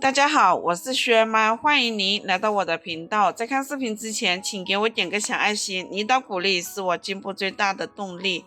大家好，我是薛妈，欢迎您来到我的频道。在看视频之前，请给我点个小爱心，你的鼓励是我进步最大的动力。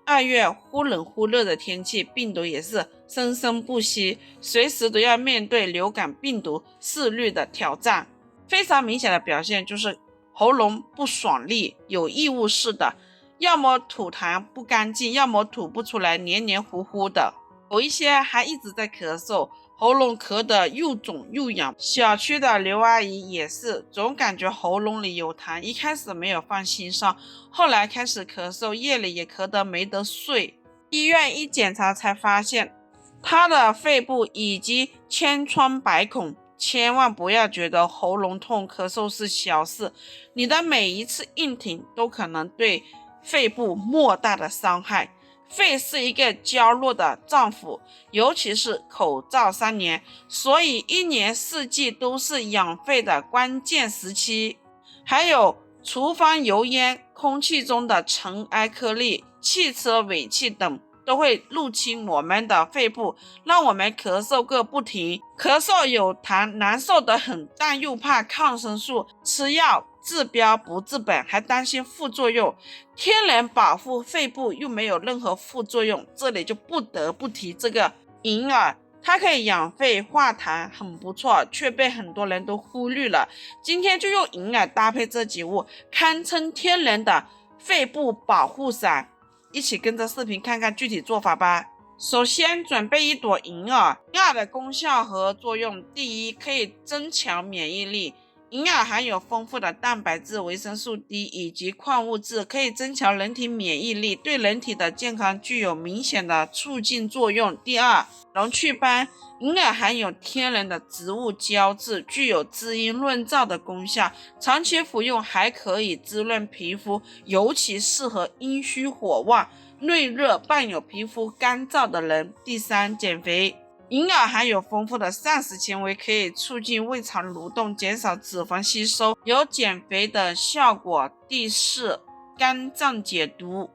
2月忽冷忽热的天气，病毒也是生生不息，随时都要面对流感病毒肆虐的挑战。非常明显的表现就是喉咙不爽利，有异物似的，要么吐痰不干净，要么吐不出来，黏黏糊糊的。有一些还一直在咳嗽，喉咙咳得又肿又痒。小区的刘阿姨也是，总感觉喉咙里有痰，一开始没有放心上，后来开始咳嗽，夜里也咳得没得睡。医院一检查才发现，她的肺部以及千疮百孔。千万不要觉得喉咙痛、咳嗽是小事，你的每一次硬挺都可能对肺部莫大的伤害。肺是一个娇弱的脏腑，尤其是口罩3年，所以一年四季都是养肺的关键时期。还有厨房油烟、空气中的尘埃颗粒、汽车尾气等都会入侵我们的肺部，让我们咳嗽个不停。咳嗽有痰，难受得很，但又怕抗生素，吃药治标不治本，还担心副作用。天然保护肺部又没有任何副作用，这里就不得不提这个银耳，它可以养肺化痰，很不错，却被很多人都忽略了。今天就用银耳搭配这几物，堪称天然的肺部保护伞。一起跟着视频看看具体做法吧。首先准备1朵银耳，银耳的功效和作用，第一，可以增强免疫力。银耳含有丰富的蛋白质、维生素 D 以及矿物质，可以增强人体免疫力，对人体的健康具有明显的促进作用。第二，溶祛斑。银耳含有天然的植物胶质，具有滋阴润燥的功效，长期服用还可以滋润皮肤，尤其适合阴虚火旺、内热伴有皮肤干燥的人。第三，减肥。银耳含有丰富的膳食纤维，可以促进胃肠蠕动，减少脂肪吸收，有减肥的效果。第四，肝脏解毒。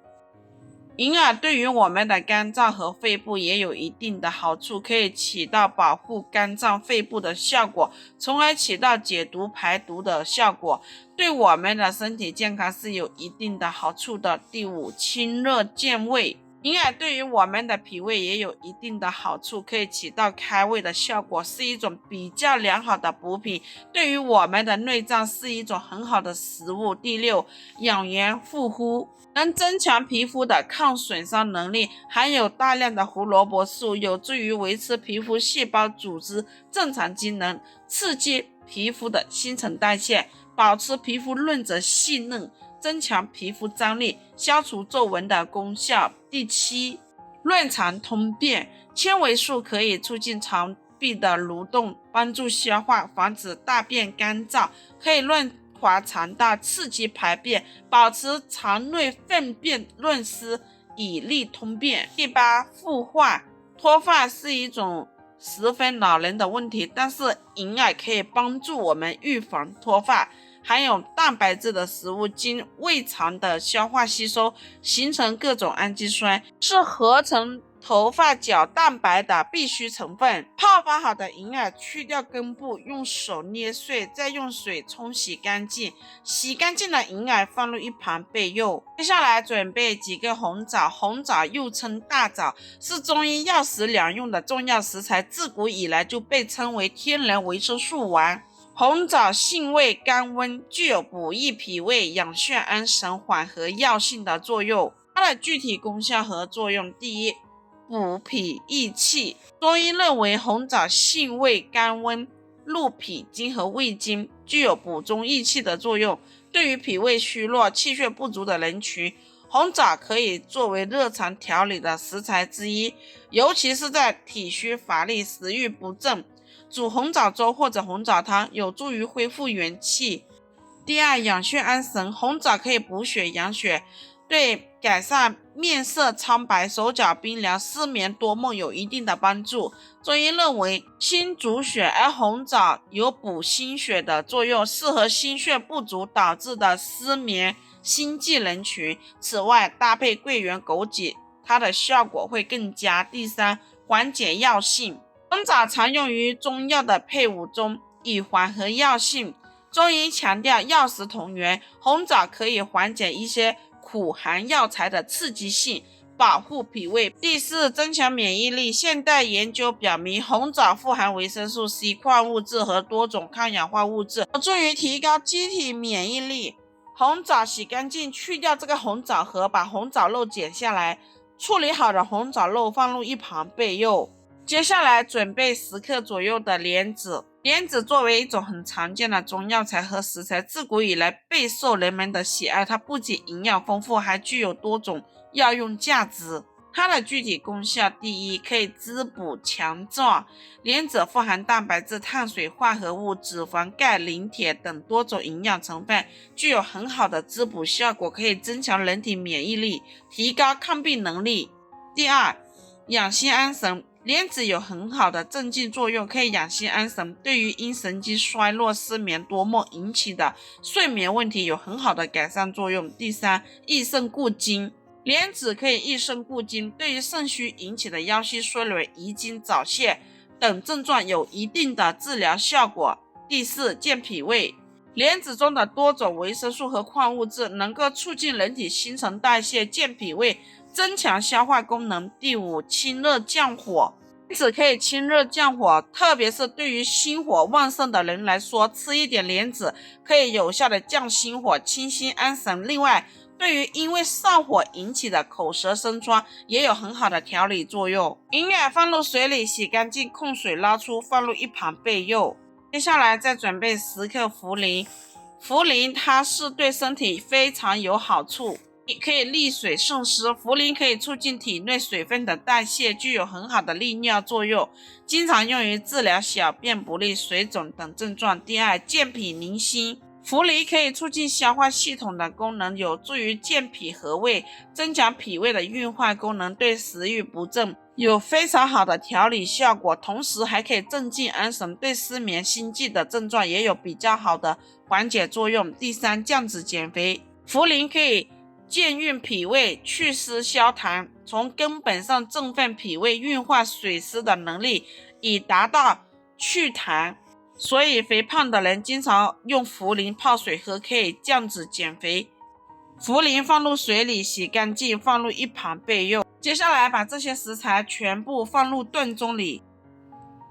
银耳对于我们的肝脏和肺部也有一定的好处，可以起到保护肝脏、肺部的效果，从而起到解毒排毒的效果，对我们的身体健康是有一定的好处的。第五，清热健胃。银耳对于我们的脾胃也有一定的好处，可以起到开胃的效果，是一种比较良好的补品，对于我们的内脏是一种很好的食物。第六，养颜护肤。能增强皮肤的抗损伤能力，含有大量的胡萝卜素，有助于维持皮肤细胞组织正常机能，刺激皮肤的新陈代谢，保持皮肤润泽细嫩，增强皮肤张力，消除皱纹的功效。第七，润肠通便。纤维素可以促进肠壁的蠕动，帮助消化，防止大便干燥，可以润滑肠道，刺激排便，保持肠内粪便润湿，以利通便。第八，复化。脱发是一种十分恼人的问题，但是银耳可以帮助我们预防脱发。含有蛋白质的食物经胃肠的消化吸收，形成各种氨基酸，是合成头发角蛋白的必需成分。泡发好的银耳去掉根部，用手捏碎，再用水冲洗干净。洗干净的银耳放入一旁备用。接下来准备几个红枣。红枣又称大枣，是中医药食两用的重要食材，自古以来就被称为天然维生素丸。红枣性味甘温，具有补益脾胃、养血安神、缓和药性的作用。它的具体功效和作用，第一，补脾益气。中医认为红枣性味甘温，入脾经和胃经，具有补中益气的作用。对于脾胃虚弱、气血不足的人群，红枣可以作为热肠调理的食材之一，尤其是在体虚乏力、食欲不振，煮红枣粥或者红枣汤有助于恢复元气。第二，养血安神。红枣可以补血养血，对改善面色苍白、手脚冰凉、失眠多梦有一定的帮助。中医认为心主血，而红枣有补心血的作用，适合心血不足导致的失眠、心悸人群。此外，搭配桂圆、枸杞，它的效果会更佳。第三，缓解药性。红枣常用于中药的配伍中，以缓和药性。中医强调药食同源，红枣可以缓解一些苦寒药材的刺激性，保护脾胃。第四，增强免疫力。现代研究表明，红枣富含维生素 C、矿物质和多种抗氧化物质，有助于提高机体免疫力。红枣洗干净，去掉这个红枣核，把红枣肉剪下来，处理好的红枣肉放入一旁备用。接下来准备10克左右的莲子。莲子作为一种很常见的中药材和食材，自古以来备受人们的喜爱。它不仅营养丰富，还具有多种药用价值。它的具体功效，第一，可以滋补强壮。莲子富含蛋白质、碳水化合物、脂肪、钙、磷、铁等多种营养成分，具有很好的滋补效果，可以增强人体免疫力，提高抗病能力。第二，养心安神。莲子有很好的镇静作用，可以养心安神，对于因神经衰弱、失眠、多梦引起的睡眠问题有很好的改善作用。第三，益肾固精。莲子可以益肾固精，对于肾虚引起的腰膝衰弱、遗精、早泄等症状有一定的治疗效果。第四，健脾胃。莲子中的多种维生素和矿物质能够促进人体新陈代谢、健脾胃，增强消化功能。第五，清热降火。莲子可以清热降火，特别是对于心火旺盛的人来说，吃一点莲子可以有效的降心火、清心安神。另外，对于因为上火引起的口舌生疮也有很好的调理作用。银耳放入水里洗干净，控水捞出，放入一旁备用。接下来再准备10克茯苓。茯苓它是对身体非常有好处，可以利水渗湿。茯苓可以促进体内水分的代谢，具有很好的利尿作用，经常用于治疗小便不利、水肿等症状。第二，健脾宁心。茯苓可以促进消化系统的功能，有助于健脾和胃，增强脾胃的运化功能，对食欲不振有非常好的调理效果，同时还可以镇静安神，对失眠、心悸的症状也有比较好的缓解作用。第三，降脂减肥。茯苓可以健运脾胃，祛湿消痰，从根本上振奋脾胃运化水湿的能力，以达到祛痰。所以肥胖的人经常用茯苓泡水喝，可以降脂减肥。茯苓放入水里洗干净，放入一旁备用。接下来把这些食材全部放入炖盅里，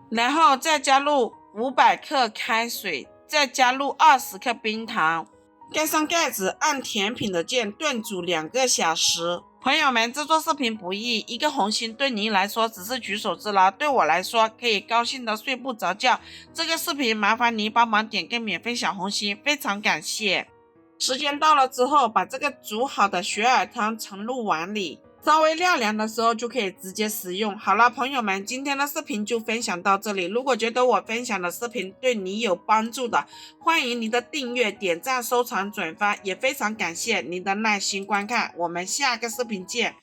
然后再加入500克开水，再加入20克冰糖，盖上盖子，按甜品的键炖煮2个小时。朋友们，制作视频不易，一个红心对您来说只是举手之劳，对我来说可以高兴的睡不着觉。这个视频麻烦您帮忙点个免费小红心，非常感谢。时间到了之后，把这个煮好的雪耳汤盛入碗里，稍微晾凉的时候就可以直接食用。好了，朋友们，今天的视频就分享到这里。如果觉得我分享的视频对你有帮助的，欢迎您的订阅、点赞、收藏、转发，也非常感谢您的耐心观看。我们下个视频见。